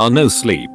No sleep.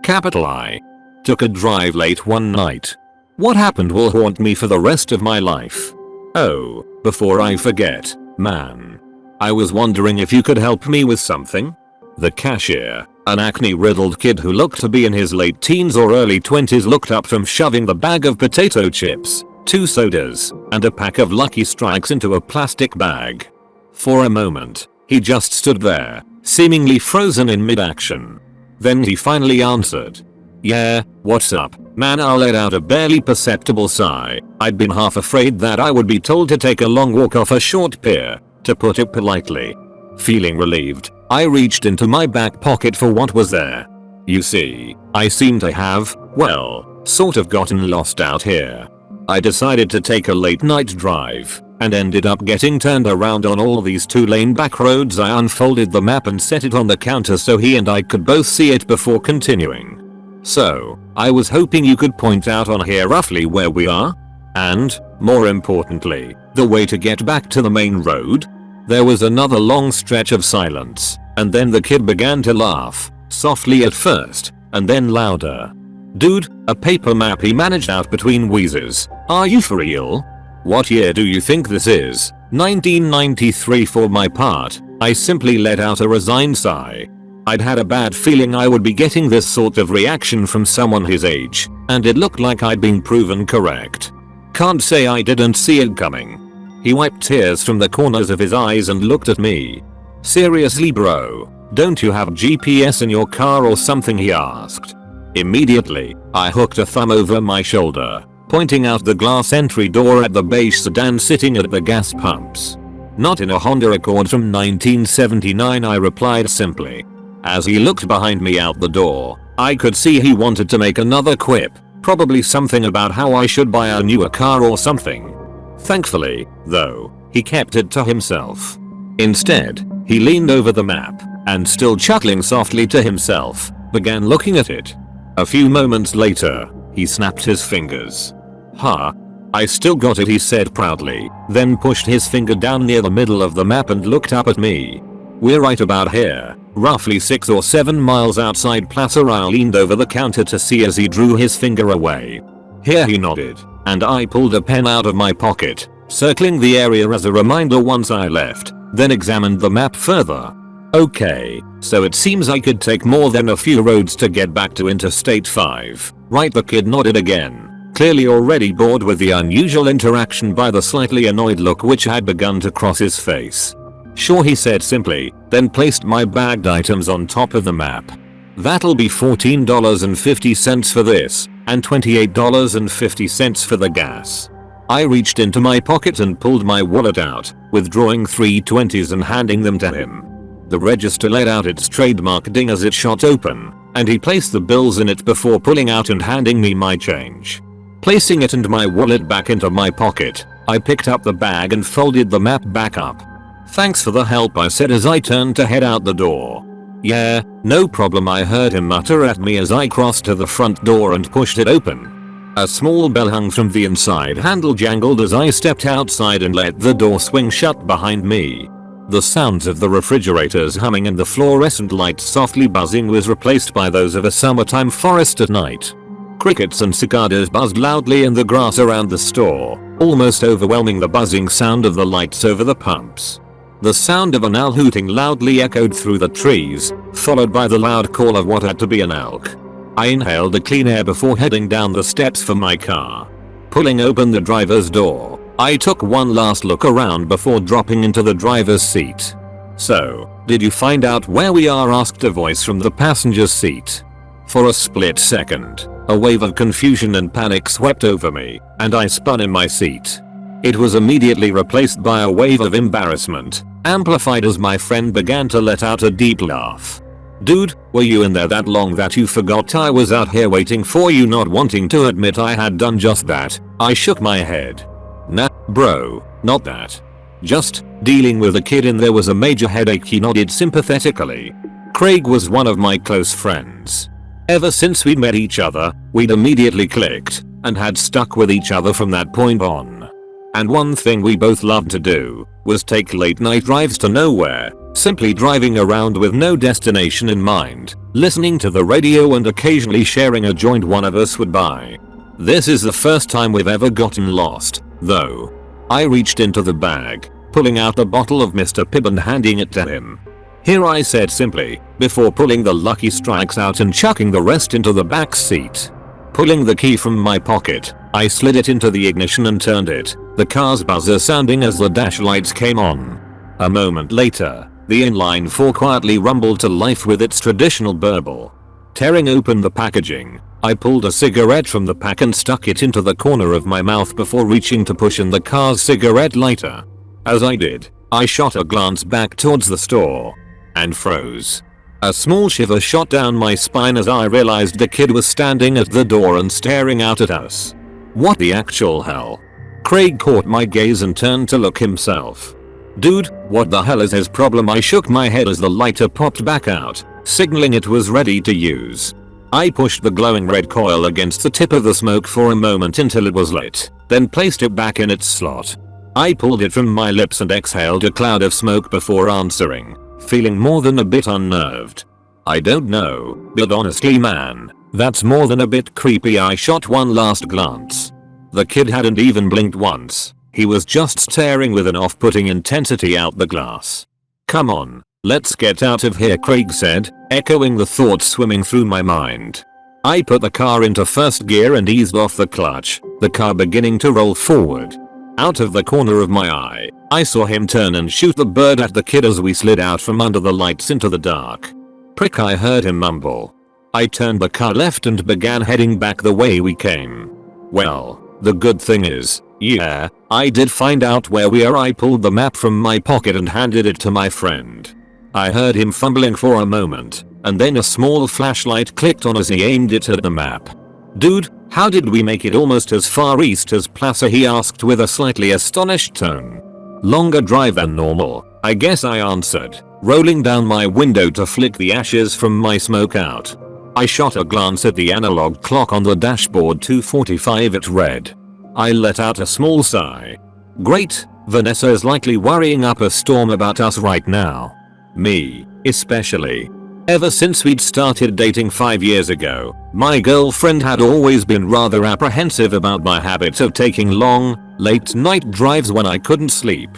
Capital I. Took a drive late one night. What happened will haunt me for the rest of my life. Oh, before I forget, man. I was wondering if you could help me with something? The cashier, an acne-riddled kid who looked to be in his late teens or early 20s, looked up from shoving the bag of potato chips, 2 sodas, and a pack of Lucky Strikes into a plastic bag. For a moment, he just stood there, seemingly frozen in mid-action. Then he finally answered. "Yeah, what's up, man?" I let out a barely perceptible sigh. I'd been half afraid that I would be told to take a long walk off a short pier, to put it politely. Feeling relieved, I reached into my back pocket for what was there. You see, I seem to have, well, sort of gotten lost out here. I decided to take a late night drive, and ended up getting turned around on all these 2-lane back roads. I unfolded the map and set it on the counter so he and I could both see it before continuing. "So, I was hoping you could point out on here roughly where we are? And, more importantly, the way to get back to the main road?" There was another long stretch of silence, and then the kid began to laugh, softly at first, and then louder. "Dude, a paper map," he managed out between wheezes. "Are you for real? What year do you think this is?" 1993 for my part. I simply let out a resigned sigh. I'd had a bad feeling I would be getting this sort of reaction from someone his age, and it looked like I'd been proven correct. Can't say I didn't see it coming. He wiped tears from the corners of his eyes and looked at me. "Seriously bro, don't you have GPS in your car or something?" he asked. Immediately, I hooked a thumb over my shoulder, pointing out the glass entry door at the beige sedan sitting at the gas pumps. "Not in a Honda Accord from 1979, I replied simply. As he looked behind me out the door, I could see he wanted to make another quip, probably something about how I should buy a newer car or something. Thankfully, though, he kept it to himself. Instead, he leaned over the map, and still chuckling softly to himself, began looking at it. A few moments later, he snapped his fingers. "Huh? I still got it," he said proudly, then pushed his finger down near the middle of the map and looked up at me. "We're right about here, roughly 6 or 7 miles outside Plaza." I leaned over the counter to see as he drew his finger away. "Here," he nodded, and I pulled a pen out of my pocket, circling the area as a reminder once I left, then examined the map further. "Okay, so it seems I could take more than a few roads to get back to Interstate 5, right?" The kid nodded again, clearly already bored with the unusual interaction by the slightly annoyed look which had begun to cross his face. "Sure," he said simply, then placed my bagged items on top of the map. "That'll be $14.50 for this, and $28.50 for the gas." I reached into my pocket and pulled my wallet out, withdrawing 3 20s and handing them to him. The register let out its trademark ding as it shot open, and he placed the bills in it before pulling out and handing me my change. Placing it and my wallet back into my pocket, I picked up the bag and folded the map back up. "Thanks for the help," I said as I turned to head out the door. "Yeah, no problem," I heard him mutter at me as I crossed to the front door and pushed it open. A small bell hung from the inside handle jangled as I stepped outside and let the door swing shut behind me. The sounds of the refrigerators humming and the fluorescent lights softly buzzing was replaced by those of a summertime forest at night. Crickets and cicadas buzzed loudly in the grass around the store, almost overwhelming the buzzing sound of the lights over the pumps. The sound of an owl hooting loudly echoed through the trees, followed by the loud call of what had to be an elk. I inhaled the clean air before heading down the steps for my car. Pulling open the driver's door, I took one last look around before dropping into the driver's seat. "So, did you find out where we are?" asked a voice from the passenger's seat. For a split second, a wave of confusion and panic swept over me, and I spun in my seat. It was immediately replaced by a wave of embarrassment, amplified as my friend began to let out a deep laugh. "Dude, were you in there that long that you forgot I was out here waiting for you?" Not wanting to admit I had done just that, I shook my head. "Nah, bro, not that. Just dealing with a kid in there was a major headache." He nodded sympathetically. Craig was one of my close friends. Ever since we met each other, we'd immediately clicked, and had stuck with each other from that point on. And one thing we both loved to do was take late night drives to nowhere, simply driving around with no destination in mind, listening to the radio and occasionally sharing a joint one of us would buy. This is the first time we've ever gotten lost, though. I reached into the bag, pulling out a bottle of Mr. Pibb and handing it to him. "Here," I said simply, before pulling the Lucky Strikes out and chucking the rest into the back seat. Pulling the key from my pocket, I slid it into the ignition and turned it, the car's buzzer sounding as the dash lights came on. A moment later, the inline four quietly rumbled to life with its traditional burble. Tearing open the packaging, I pulled a cigarette from the pack and stuck it into the corner of my mouth before reaching to push in the car's cigarette lighter. As I did, I shot a glance back towards the store and froze. A small shiver shot down my spine as I realized the kid was standing at the door and staring out at us. What the actual hell? Craig caught my gaze and turned to look himself. "Dude, what the hell is his problem?" I shook my head as the lighter popped back out, signaling it was ready to use. I pushed the glowing red coil against the tip of the smoke for a moment until it was lit, then placed it back in its slot. I pulled it from my lips and exhaled a cloud of smoke before answering, feeling more than a bit unnerved. "I don't know, but honestly man, that's more than a bit creepy." I shot one last glance. The kid hadn't even blinked once. He was just staring with an off-putting intensity out the glass. "Come on, let's get out of here," Craig said, echoing the thoughts swimming through my mind. I put the car into first gear and eased off the clutch, the car beginning to roll forward. Out of the corner of my eye, I saw him turn and shoot the bird at the kid as we slid out from under the lights into the dark. "Prick," I heard him mumble. I turned the car left and began heading back the way we came. Well, the good thing is, yeah, I did find out where we are. I pulled the map from my pocket and handed it to my friend. I heard him fumbling for a moment, and then a small flashlight clicked on as he aimed it at the map. "Dude, how did we make it almost as far east as Placer?" he asked with a slightly astonished tone. "Longer drive than normal, I guess," I answered, rolling down my window to flick the ashes from my smoke out. I shot a glance at the analog clock on the dashboard. 2:45 it read. I let out a small sigh. Great, Vanessa is likely worrying up a storm about us right now. Me, especially. Ever since we'd started dating 5 years ago, my girlfriend had always been rather apprehensive about my habit of taking long, late night drives when I couldn't sleep.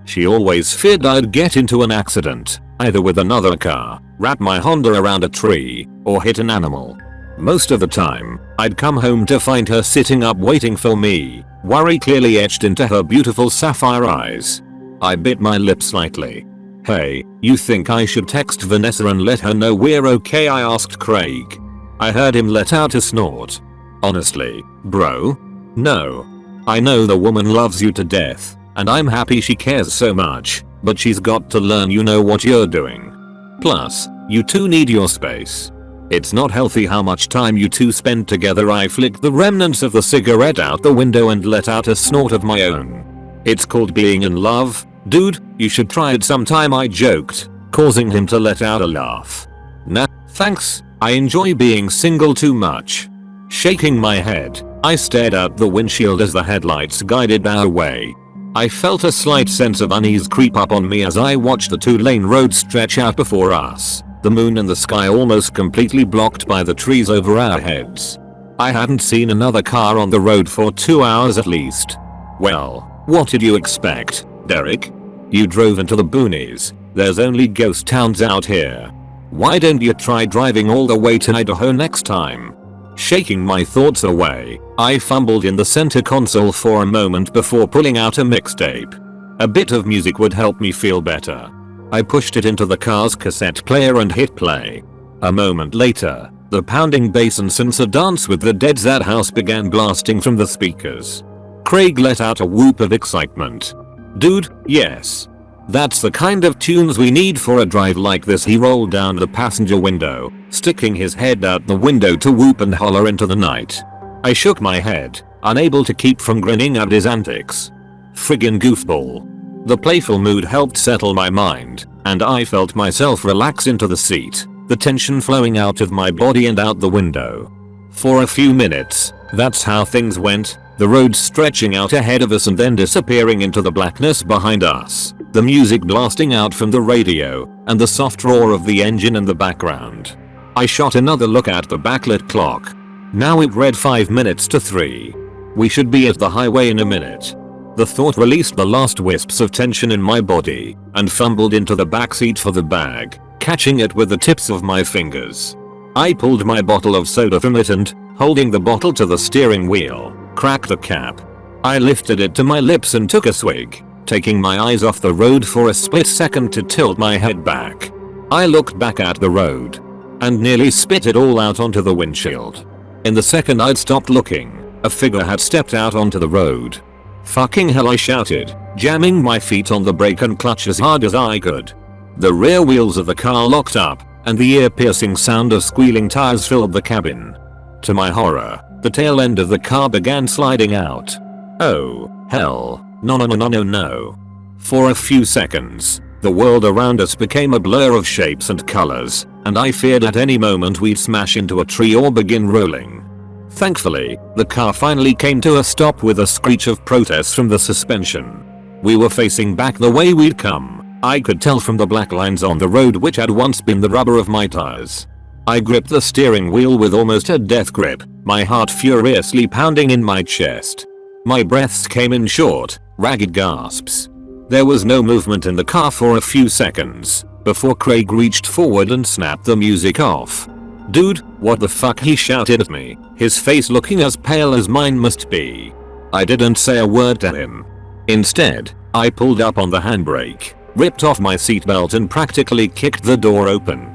She always feared I'd get into an accident, either with another car, wrap my Honda around a tree, or hit an animal. Most of the time, I'd come home to find her sitting up waiting for me, worry clearly etched into her beautiful sapphire eyes. I bit my lip slightly. "Hey, you think I should text Vanessa and let her know we're okay?" I asked Craig. I heard him let out a snort. "Honestly, bro? No. I know the woman loves you to death, and I'm happy she cares so much, but she's got to learn you know what you're doing. Plus, you two need your space. It's not healthy how much time you two spend together." I flicked the remnants of the cigarette out the window and let out a snort of my own. "It's called being in love. Dude, you should try it sometime," I joked, causing him to let out a laugh. "Nah, thanks, I enjoy being single too much." Shaking my head, I stared out the windshield as the headlights guided our way. I felt a slight sense of unease creep up on me as I watched the two-lane road stretch out before us, the moon and the sky almost completely blocked by the trees over our heads. I hadn't seen another car on the road for 2 hours at least. "Well, what did you expect, Derek? You drove into the boonies. There's only ghost towns out here. Why don't you try driving all the way to Idaho next time?" Shaking my thoughts away, I fumbled in the center console for a moment before pulling out a mixtape. A bit of music would help me feel better. I pushed it into the car's cassette player and hit play. A moment later, the pounding bass and Since Dance with the Dead's That House began blasting from the speakers. Craig let out a whoop of excitement. "Dude, yes. That's the kind of tunes we need for a drive like this." He rolled down the passenger window, sticking his head out the window to whoop and holler into the night. I shook my head, unable to keep from grinning at his antics. Friggin' goofball. The playful mood helped settle my mind, and I felt myself relax into the seat, the tension flowing out of my body and out the window. For a few minutes, that's how things went, The road stretching out ahead of us and then disappearing into the blackness behind us, the music blasting out from the radio, and the soft roar of the engine in the background. I shot another look at the backlit clock. Now it read 5 minutes to 3. We should be at the highway in a minute. The thought released the last wisps of tension in my body, and fumbled into the backseat for the bag, catching it with the tips of my fingers. I pulled my bottle of soda from it and, holding the bottle to the steering wheel, cracked the cap. I lifted it to my lips and took a swig, taking my eyes off the road for a split second to tilt my head back. I looked back at the road, and nearly spit it all out onto the windshield. In the second I'd stopped looking, a figure had stepped out onto the road. "Fucking hell," I shouted, jamming my feet on the brake and clutch as hard as I could. The rear wheels of the car locked up, and the ear-piercing sound of squealing tires filled the cabin. To my horror, the tail end of the car began sliding out. Oh, hell, no. For a few seconds, the world around us became a blur of shapes and colors, and I feared at any moment we'd smash into a tree or begin rolling. Thankfully, the car finally came to a stop with a screech of protest from the suspension. We were facing back the way we'd come. I could tell from the black lines on the road which had once been the rubber of my tires. I gripped the steering wheel with almost a death grip, my heart furiously pounding in my chest. My breaths came in short, ragged gasps. There was no movement in the car for a few seconds, before Craig reached forward and snapped the music off. "Dude, what the fuck?" he shouted at me, his face looking as pale as mine must be. I didn't say a word to him. Instead, I pulled up on the handbrake, ripped off my seatbelt and practically kicked the door open.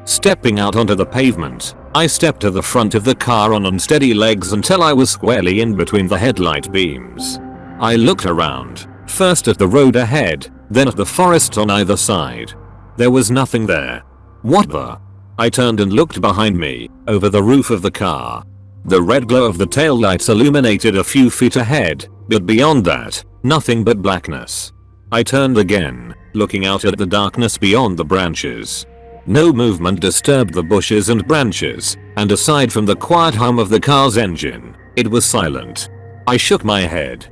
Stepping out onto the pavement, I stepped to the front of the car on unsteady legs until I was squarely in between the headlight beams. I looked around, first at the road ahead, then at the forest on either side. There was nothing there. What the? I turned and looked behind me, over the roof of the car. The red glow of the taillights illuminated a few feet ahead, but beyond that, nothing but blackness. I turned again, looking out at the darkness beyond the branches. No movement disturbed the bushes and branches, and aside from the quiet hum of the car's engine, it was silent. I shook my head.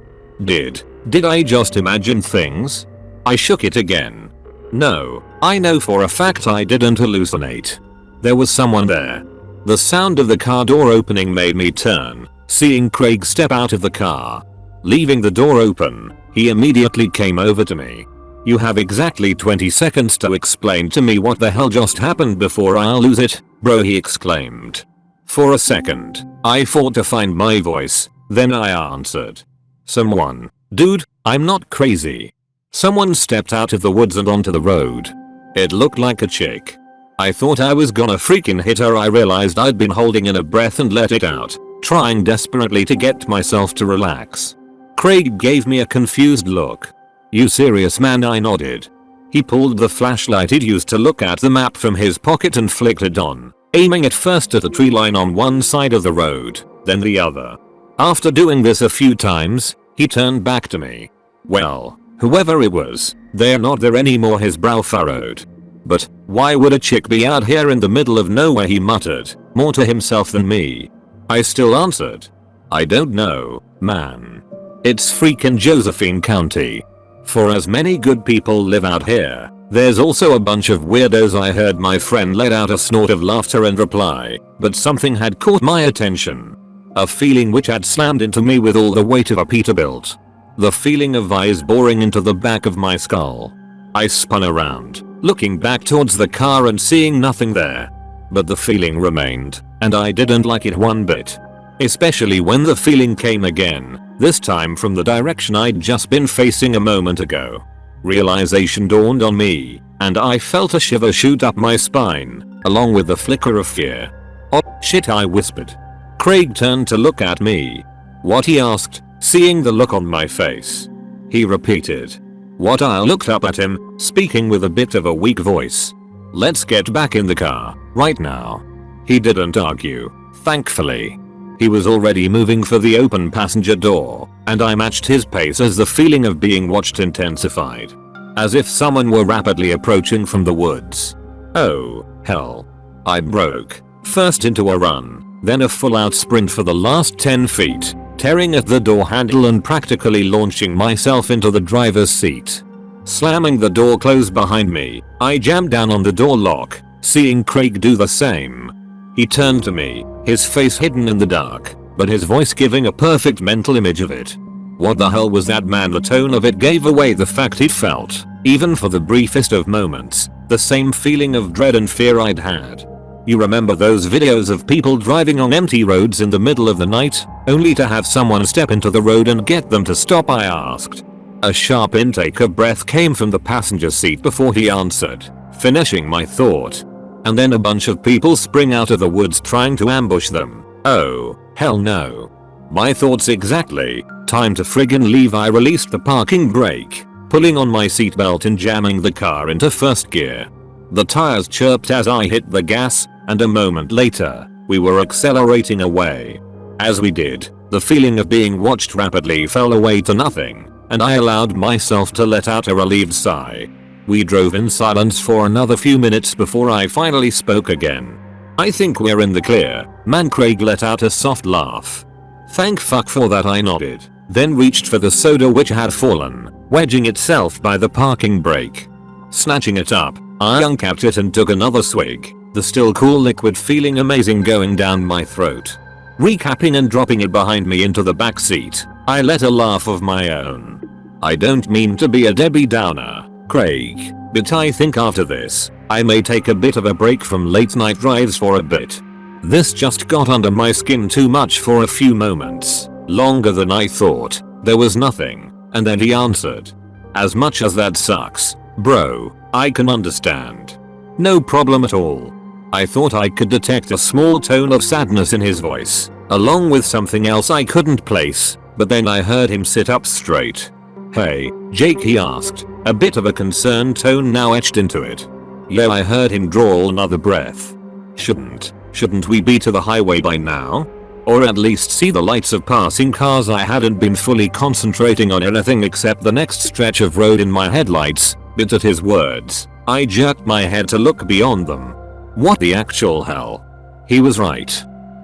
Did I just imagine things? I shook it again. No, I know for a fact I didn't hallucinate. There was someone there. The sound of the car door opening made me turn, seeing Craig step out of the car. Leaving the door open, he immediately came over to me. "You have exactly 20 seconds to explain to me what the hell just happened before I'll lose it, bro," he exclaimed. For a second, I fought to find my voice, then I answered. "Someone. Dude, I'm not crazy. Someone stepped out of the woods and onto the road. It looked like a chick. I thought I was gonna freaking hit her. I realized I'd been holding in a breath and let it out, trying desperately to get myself to relax." Craig gave me a confused look. "You serious, man?" I nodded. He pulled the flashlight he'd used to look at the map from his pocket and flicked it on, aiming it first at the tree line on one side of the road, then the other. After doing this a few times, he turned back to me. "Well, whoever it was, they're not there anymore," his brow furrowed. "But why would a chick be out here in the middle of nowhere?" he muttered, more to himself than me. I still answered. "I don't know, man. It's freaking Josephine County. For as many good people live out here, there's also a bunch of weirdos." I heard my friend let out a snort of laughter and reply, but something had caught my attention. A feeling which had slammed into me with all the weight of a Peterbilt. The feeling of eyes boring into the back of my skull. I spun around, looking back towards the car and seeing nothing there. But the feeling remained, and I didn't like it one bit. Especially when the feeling came again, this time from the direction I'd just been facing a moment ago. Realization dawned on me, and I felt a shiver shoot up my spine, along with the flicker of fear. "Oh shit," I whispered. Craig turned to look at me. "What?" he asked, seeing the look on my face. He repeated. "What?" I looked up at him, speaking with a bit of a weak voice. "Let's get back in the car, right now." He didn't argue, thankfully. He was already moving for the open passenger door, and I matched his pace as the feeling of being watched intensified. As if someone were rapidly approaching from the woods. Oh, hell. I broke, first into a run, then a full-out sprint for the last 10 feet. tearing at the door handle and practically launching myself into the driver's seat. Slamming the door closed behind me, I jammed down on the door lock, seeing Craig do the same. He turned to me, his face hidden in the dark, but his voice giving a perfect mental image of it. What the hell was that, man? The tone of it gave away the fact he'd felt, even for the briefest of moments, the same feeling of dread and fear I'd had. You remember those videos of people driving on empty roads in the middle of the night, only to have someone step into the road and get them to stop? I asked. A sharp intake of breath came from the passenger seat before he answered, finishing my thought. And then a bunch of people spring out of the woods trying to ambush them. Oh, hell no. My thoughts exactly. Time to friggin' leave. I released the parking brake, pulling on my seatbelt and jamming the car into first gear. The tires chirped as I hit the gas, and a moment later, we were accelerating away. As we did, the feeling of being watched rapidly fell away to nothing, and I allowed myself to let out a relieved sigh. We drove in silence for another few minutes before I finally spoke again. I think we're in the clear, man. Craig let out a soft laugh. Thank fuck for that, I nodded, then reached for the soda which had fallen, wedging itself by the parking brake. Snatching it up, I uncapped it and took another swig, the still cool liquid feeling amazing going down my throat. Recapping and dropping it behind me into the back seat, I let a laugh of my own. I don't mean to be a Debbie Downer, Craig, but I think after this, I may take a bit of a break from late night drives for a bit. This just got under my skin too much for a few moments, longer than I thought. There was nothing, and then he answered. As much as that sucks, bro, I can understand. No problem at all. I thought I could detect a small tone of sadness in his voice, along with something else I couldn't place, but then I heard him sit up straight. Hey, Jake, he asked, a bit of a concerned tone now etched into it. Yeah, I heard him draw another breath. Shouldn't we be to the highway by now? Or at least see the lights of passing cars? I hadn't been fully concentrating on anything except the next stretch of road in my headlights, but at his words, I jerked my head to look beyond them. What the actual hell? He was right.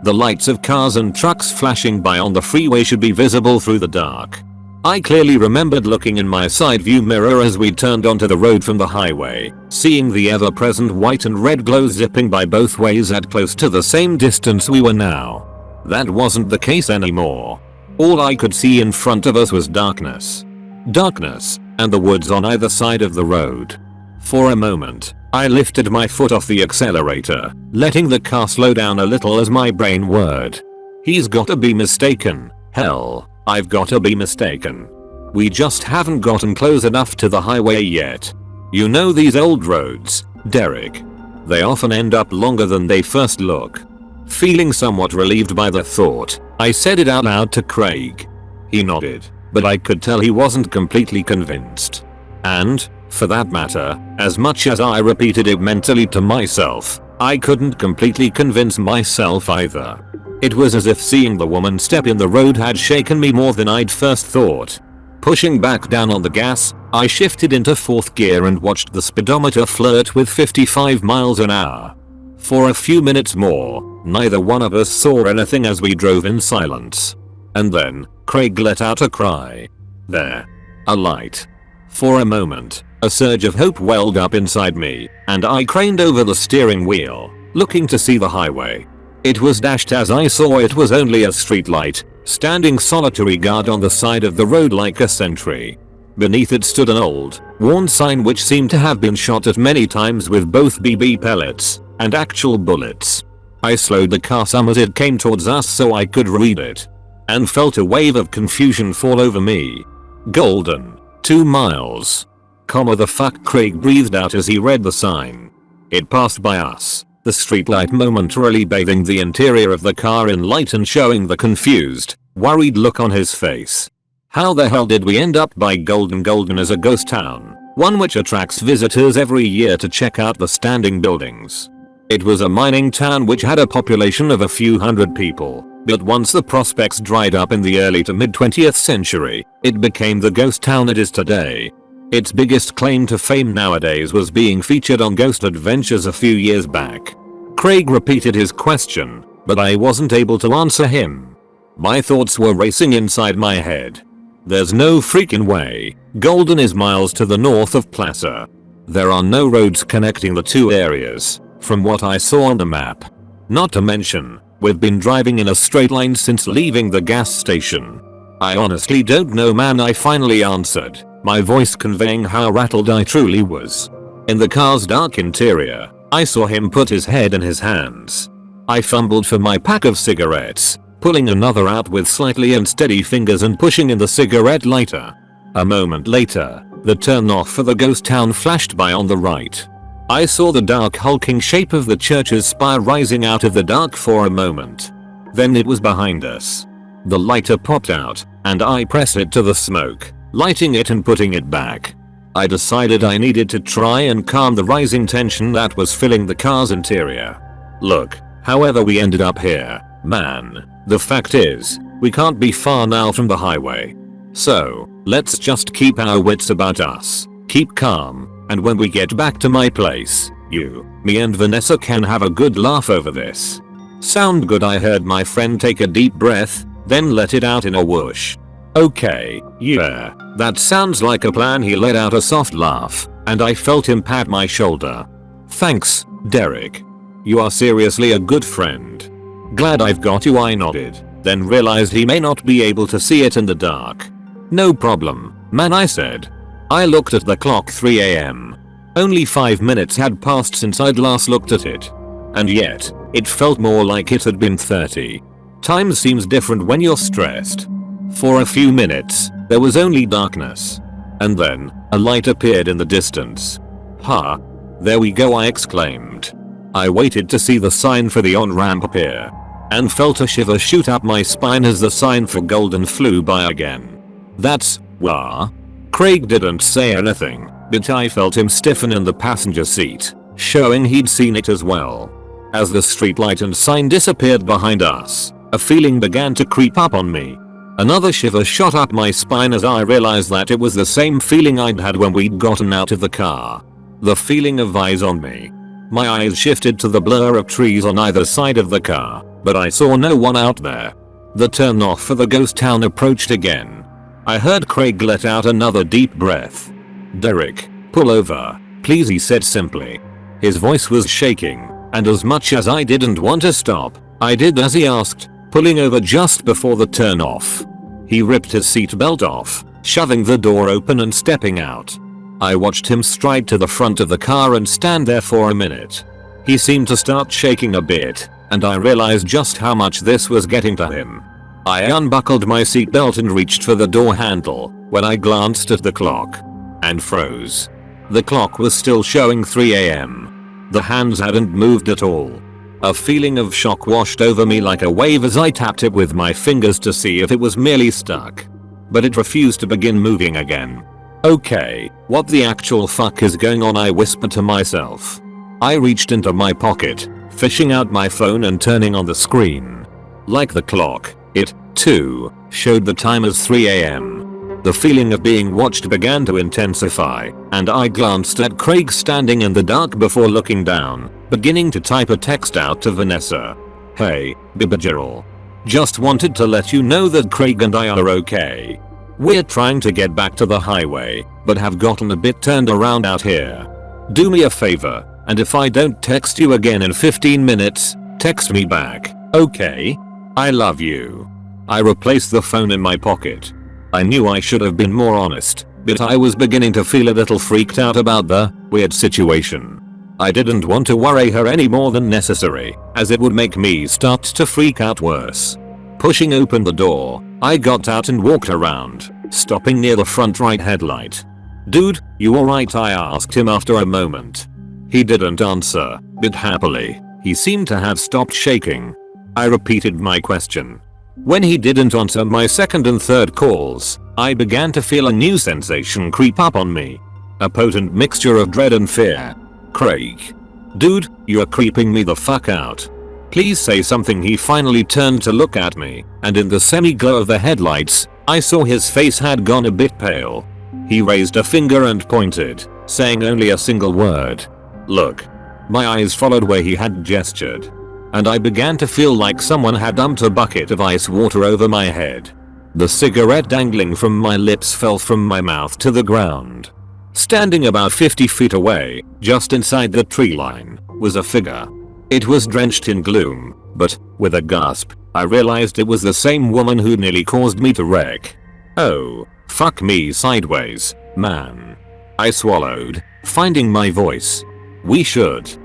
The lights of cars and trucks flashing by on the freeway should be visible through the dark. I clearly remembered looking in my side view mirror as we turned onto the road from the highway, seeing the ever-present white and red glow zipping by both ways at close to the same distance we were now. That wasn't the case anymore. All I could see in front of us was darkness. Darkness, and the woods on either side of the road. For a moment, I lifted my foot off the accelerator, letting the car slow down a little as my brain whirred. He's gotta be mistaken. Hell, I've gotta be mistaken. We just haven't gotten close enough to the highway yet. You know these old roads, Derek. They often end up longer than they first look. Feeling somewhat relieved by the thought, I said it out loud to Craig. He nodded, but I could tell he wasn't completely convinced. And, for that matter, as much as I repeated it mentally to myself, I couldn't completely convince myself either. It was as if seeing the woman step in the road had shaken me more than I'd first thought. Pushing back down on the gas, I shifted into fourth gear and watched the speedometer flirt with 55 miles an hour. For a few minutes more, neither one of us saw anything as we drove in silence. And then, Craig let out a cry. There. A light. For a moment, a surge of hope welled up inside me, and I craned over the steering wheel, looking to see the highway. It was dashed as I saw it was only a street light, standing solitary guard on the side of the road like a sentry. Beneath it stood an old, worn sign which seemed to have been shot at many times with both BB pellets and actual bullets. I slowed the car some as it came towards us so I could read it, and felt a wave of confusion fall over me. Golden. 2 miles. The fuck, Craig breathed out as he read the sign. It passed by us, the streetlight momentarily bathing the interior of the car in light and showing the confused, worried look on his face. How the hell did we end up by Golden? Golden is a ghost town, one which attracts visitors every year to check out the standing buildings. It was a mining town which had a population of a few hundred people, but once the prospects dried up in the early to mid 20th century, it became the ghost town it is today. Its biggest claim to fame nowadays was being featured on Ghost Adventures a few years back. Craig repeated his question, but I wasn't able to answer him. My thoughts were racing inside my head. There's no freaking way. Golden is miles to the north of Plaza. There are no roads connecting the two areas, from what I saw on the map. Not to mention, we've been driving in a straight line since leaving the gas station. I honestly don't know, man, I finally answered, my voice conveying how rattled I truly was. In the car's dark interior, I saw him put his head in his hands. I fumbled for my pack of cigarettes, pulling another out with slightly unsteady fingers and pushing in the cigarette lighter. A moment later, the turn-off for the ghost town flashed by on the right. I saw the dark hulking shape of the church's spire rising out of the dark for a moment. Then it was behind us. The lighter popped out, and I pressed it to the smoke, lighting it and putting it back. I decided I needed to try and calm the rising tension that was filling the car's interior. Look, however we ended up here, man, the fact is, we can't be far now from the highway. So, let's just keep our wits about us, keep calm, and when we get back to my place, you, me and Vanessa can have a good laugh over this. Sound good? I heard my friend take a deep breath, then let it out in a whoosh. Okay, yeah, that sounds like a plan. He let out a soft laugh, and I felt him pat my shoulder. Thanks, Derek. You are seriously a good friend. Glad I've got you, I nodded, then realized he may not be able to see it in the dark. No problem, man, I said. I looked at the clock. 3 AM. Only 5 minutes had passed since I'd last looked at it. And yet, it felt more like it had been 30. Time seems different when you're stressed. For a few minutes, there was only darkness. And then, a light appeared in the distance. Huh? There we go, I exclaimed. I waited to see the sign for the on-ramp appear, and felt a shiver shoot up my spine as the sign for Golden flew by again. That's wah. Craig didn't say anything, but I felt him stiffen in the passenger seat, showing he'd seen it as well. As the streetlight and sign disappeared behind us, a feeling began to creep up on me. Another shiver shot up my spine as I realized that it was the same feeling I'd had when we'd gotten out of the car. The feeling of eyes on me. My eyes shifted to the blur of trees on either side of the car, but I saw no one out there. The turn-off for the ghost town approached again. I heard Craig let out another deep breath. Derek, pull over, please, he said simply. His voice was shaking, and as much as I didn't want to stop, I did as he asked, pulling over just before the turn-off. He ripped his seatbelt off, shoving the door open and stepping out. I watched him stride to the front of the car and stand there for a minute. He seemed to start shaking a bit, and I realized just how much this was getting to him. I unbuckled my seatbelt and reached for the door handle when I glanced at the clock and froze. The clock was still showing 3 AM. The hands hadn't moved at all. A feeling of shock washed over me like a wave as I tapped it with my fingers to see if it was merely stuck. But it refused to begin moving again. Okay, what the actual fuck is going on, I whispered to myself. I reached into my pocket, fishing out my phone and turning on the screen. Like the clock, it, too, showed the time as 3 AM. The feeling of being watched began to intensify, and I glanced at Craig standing in the dark before looking down, beginning to type a text out to Vanessa. Hey, Bibageral. Just wanted to let you know that Craig and I are okay. We're trying to get back to the highway, but have gotten a bit turned around out here. Do me a favor, and if I don't text you again in 15 minutes, text me back, okay? I love you. I replaced the phone in my pocket. I knew I should have been more honest, but I was beginning to feel a little freaked out about the weird situation. I didn't want to worry her any more than necessary, as it would make me start to freak out worse. Pushing open the door, I got out and walked around, stopping near the front right headlight. Dude, you alright? I asked him after a moment. He didn't answer, but happily, he seemed to have stopped shaking. I repeated my question. When he didn't answer my second and third calls, I began to feel a new sensation creep up on me. A potent mixture of dread and fear. Craig. Dude, you're creeping me the fuck out. Please say something. He finally turned to look at me, and in the semi-glow of the headlights, I saw his face had gone a bit pale. He raised a finger and pointed, saying only a single word. Look. My eyes followed where he had gestured. and I began to feel like someone had dumped a bucket of ice water over my head. The cigarette dangling from my lips fell from my mouth to the ground. Standing about 50 feet away, just inside the tree line, was a figure. It was drenched in gloom, but, with a gasp, I realized it was the same woman who nearly caused me to wreck. Oh, fuck me sideways, man. I swallowed, finding my voice. We should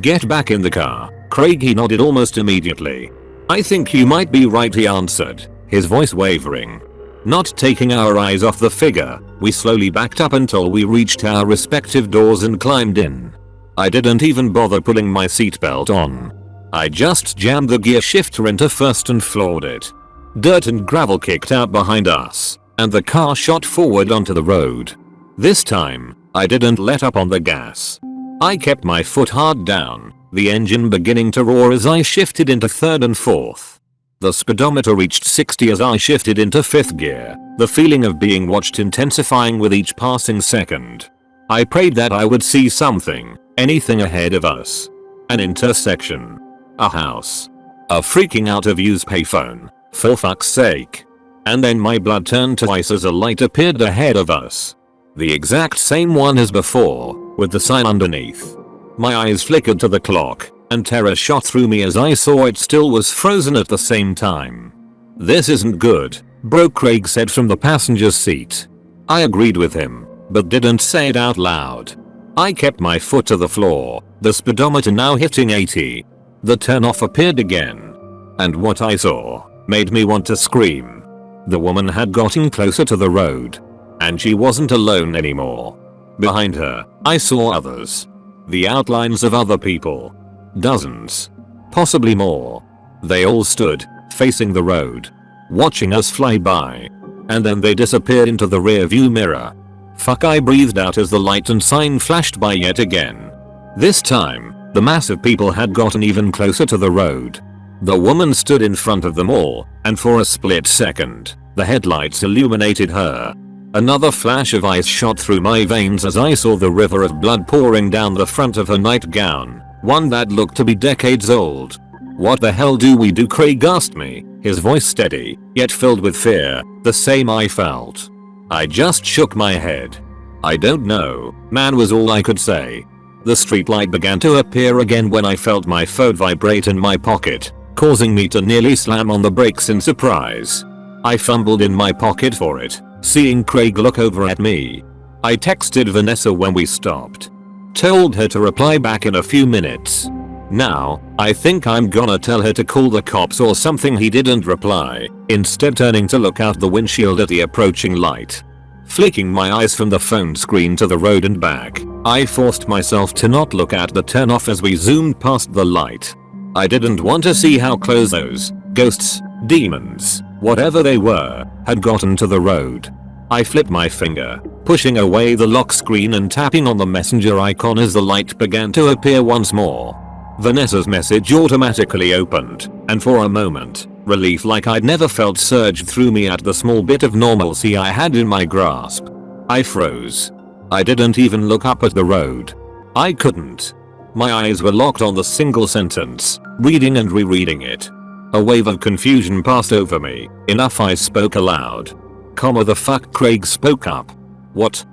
get back in the car, Craig. He nodded almost immediately. I think you might be right, he answered, his voice wavering. Not taking our eyes off the figure, we slowly backed up until we reached our respective doors and climbed in. I didn't even bother pulling my seatbelt on. I just jammed the gear shifter into first and floored it. Dirt and gravel kicked out behind us, and the car shot forward onto the road. This time, I didn't let up on the gas. I kept my foot hard down, the engine beginning to roar as I shifted into third and fourth. The speedometer reached 60 as I shifted into 5th gear, the feeling of being watched intensifying with each passing second. I prayed that I would see something, anything ahead of us. An intersection. A house. A freaking out of use payphone, for fuck's sake. And then my blood turned to ice as a light appeared ahead of us. The exact same one as before, with the sign underneath. My eyes flickered to the clock, and terror shot through me as I saw it still was frozen at the same time. This isn't good, bro, Craig said from the passenger's seat. I agreed with him, but didn't say it out loud. I kept my foot to the floor, the speedometer now hitting 80. The turnoff appeared again. And what I saw made me want to scream. The woman had gotten closer to the road. And she wasn't alone anymore. Behind her, I saw others. The outlines of other people. Dozens. Possibly more. They all stood, facing the road, watching us fly by. And then they disappeared into the rearview mirror. Fuck, I breathed out as the light and sign flashed by yet again. This time, the mass of people had gotten even closer to the road. The woman stood in front of them all, and for a split second, the headlights illuminated her. Another flash of ice shot through my veins as I saw the river of blood pouring down the front of her nightgown, one that looked to be decades old. What the hell do we do? Craig asked me, his voice steady, yet filled with fear, the same I felt. I just shook my head. I don't know, man, was all I could say. The streetlight began to appear again when I felt my phone vibrate in my pocket, causing me to nearly slam on the brakes in surprise. I fumbled in my pocket for it, seeing Craig look over at me. I texted Vanessa when we stopped. Told her to reply back in a few minutes. Now, I think I'm gonna tell her to call the cops or something. He didn't reply, instead turning to look out the windshield at the approaching light. Flicking my eyes from the phone screen to the road and back, I forced myself to not look at the turnoff as we zoomed past the light. I didn't want to see how close those ghosts, demons, whatever they were, had gotten to the road. I flipped my finger, pushing away the lock screen and tapping on the messenger icon as the light began to appear once more. Vanessa's message automatically opened, and for a moment, relief like I'd never felt surged through me at the small bit of normalcy I had in my grasp. I froze. I didn't even look up at the road. I couldn't. My eyes were locked on the single sentence, reading and rereading it. A wave of confusion passed over me, enough I spoke aloud. "Comma the fuck?" Craig spoke up. What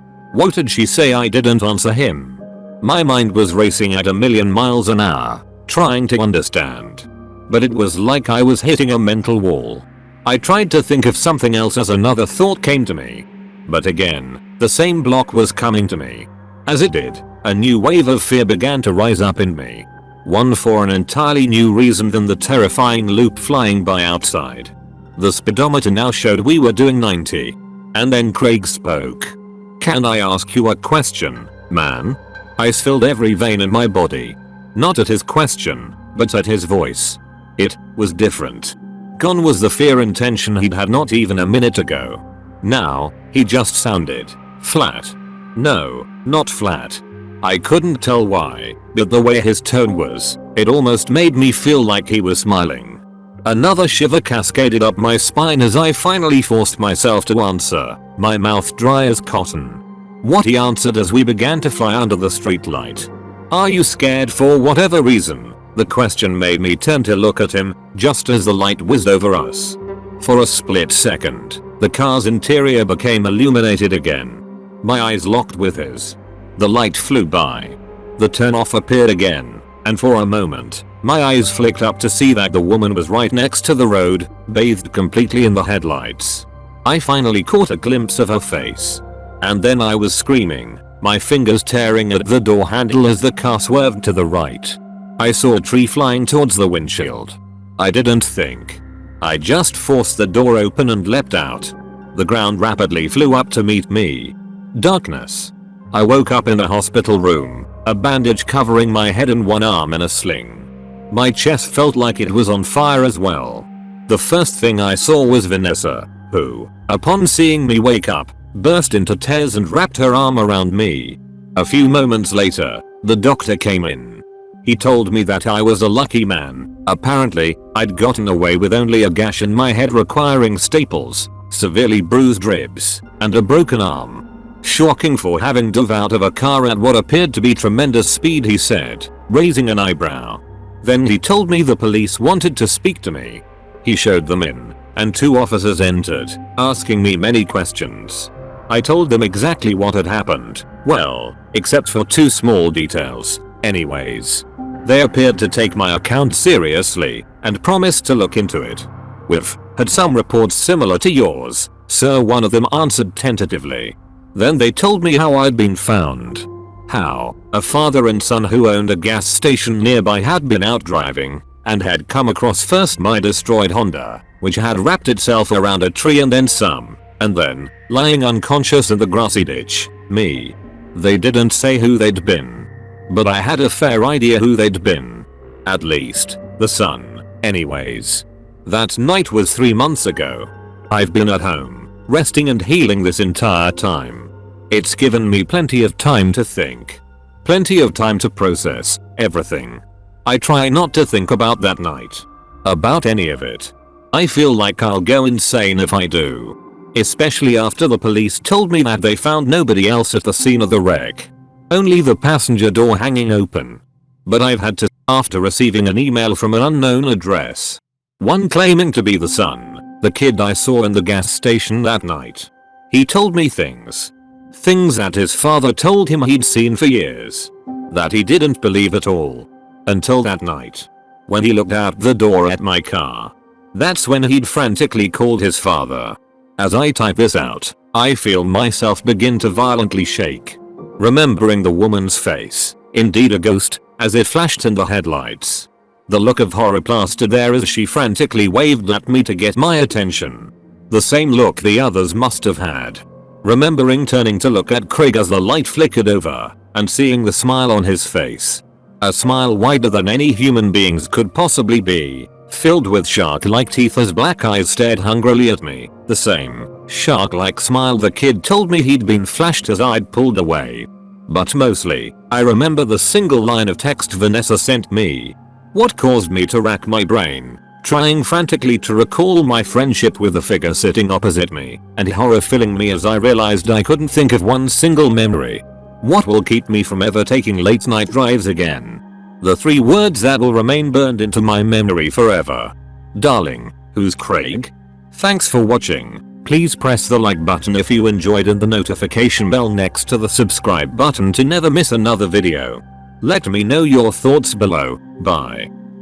did she say?" I didn't answer him. My mind was racing at a million miles an hour, trying to understand. But it was like I was hitting a mental wall. I tried to think of something else as another thought came to me. But again, the same block was coming to me. As it did, a new wave of fear began to rise up in me. One for an entirely new reason than the terrifying loop flying by outside. The speedometer now showed we were doing 90. And then Craig spoke. "Can I ask you a question, man?" Ice filled every vein in my body. Not at his question, but at his voice. It was different. Gone was the fear and tension he'd had not even a minute ago. Now, he just sounded flat. No, not flat. I couldn't tell why, but the way his tone was, it almost made me feel like he was smiling. Another shiver cascaded up my spine as I finally forced myself to answer, my mouth dry as cotton. What he answered as we began to fly under the streetlight. "Are you scared for whatever reason?" The question made me turn to look at him just as the light whizzed over us. For a split second, the car's interior became illuminated again. My eyes locked with his. The light flew by. The turnoff appeared again, and for a moment, my eyes flicked up to see that the woman was right next to the road, bathed completely in the headlights. I finally caught a glimpse of her face. And then I was screaming, my fingers tearing at the door handle as the car swerved to the right. I saw a tree flying towards the windshield. I didn't think. I just forced the door open and leapt out. The ground rapidly flew up to meet me. Darkness. I woke up in a hospital room, a bandage covering my head and one arm in a sling. My chest felt like it was on fire as well. The first thing I saw was Vanessa, who, upon seeing me wake up, burst into tears and wrapped her arm around me. A few moments later, the doctor came in. He told me that I was a lucky man. Apparently, I'd gotten away with only a gash in my head requiring staples, severely bruised ribs, and a broken arm. Shocking for having dove out of a car at what appeared to be tremendous speed, he said, raising an eyebrow. Then he told me the police wanted to speak to me. He showed them in, and 2 officers entered, asking me many questions. I told them exactly what had happened, well, except for 2 small details. Anyways, they appeared to take my account seriously and promised to look into it. We've had some reports similar to yours, sir, one of them answered tentatively. Then they told me how I'd been found. How a father and son who owned a gas station nearby had been out driving and had come across first my destroyed Honda, which had wrapped itself around a tree and then, lying unconscious in the grassy ditch, me. They didn't say who they'd been. But I had a fair idea who they'd been. At least, the son. Anyways. That night was 3 months ago. I've been at home, resting and healing this entire time. It's given me plenty of time to think. Plenty of time to process everything. I try not to think about that night. About any of it. I feel like I'll go insane if I do. Especially after the police told me that they found nobody else at the scene of the wreck. Only the passenger door hanging open. But I've had to, after receiving an email from an unknown address. One claiming to be the son, the kid I saw in the gas station that night. He told me things. Things that his father told him he'd seen for years. That he didn't believe at all. Until that night. When he looked out the door at my car. That's when he'd frantically called his father. As I type this out, I feel myself begin to violently shake. Remembering the woman's face, indeed a ghost, as it flashed in the headlights. The look of horror plastered there as she frantically waved at me to get my attention. The same look the others must have had. Remembering turning to look at Craig as the light flickered over, and seeing the smile on his face. A smile wider than any human being's could possibly be, filled with shark-like teeth as black eyes stared hungrily at me, the same shark-like smile the kid told me he'd been flashed as I'd pulled away. But mostly, I remember the single line of text Vanessa sent me. What caused me to rack my brain, trying frantically to recall my friendship with the figure sitting opposite me, and horror filling me as I realized I couldn't think of one single memory. What will keep me from ever taking late night drives again? The 3 words that will remain burned into my memory forever. Darling, who's Craig? Thanks for watching. Please press the like button if you enjoyed and the notification bell next to the subscribe button to never miss another video. Let me know your thoughts below. Bye.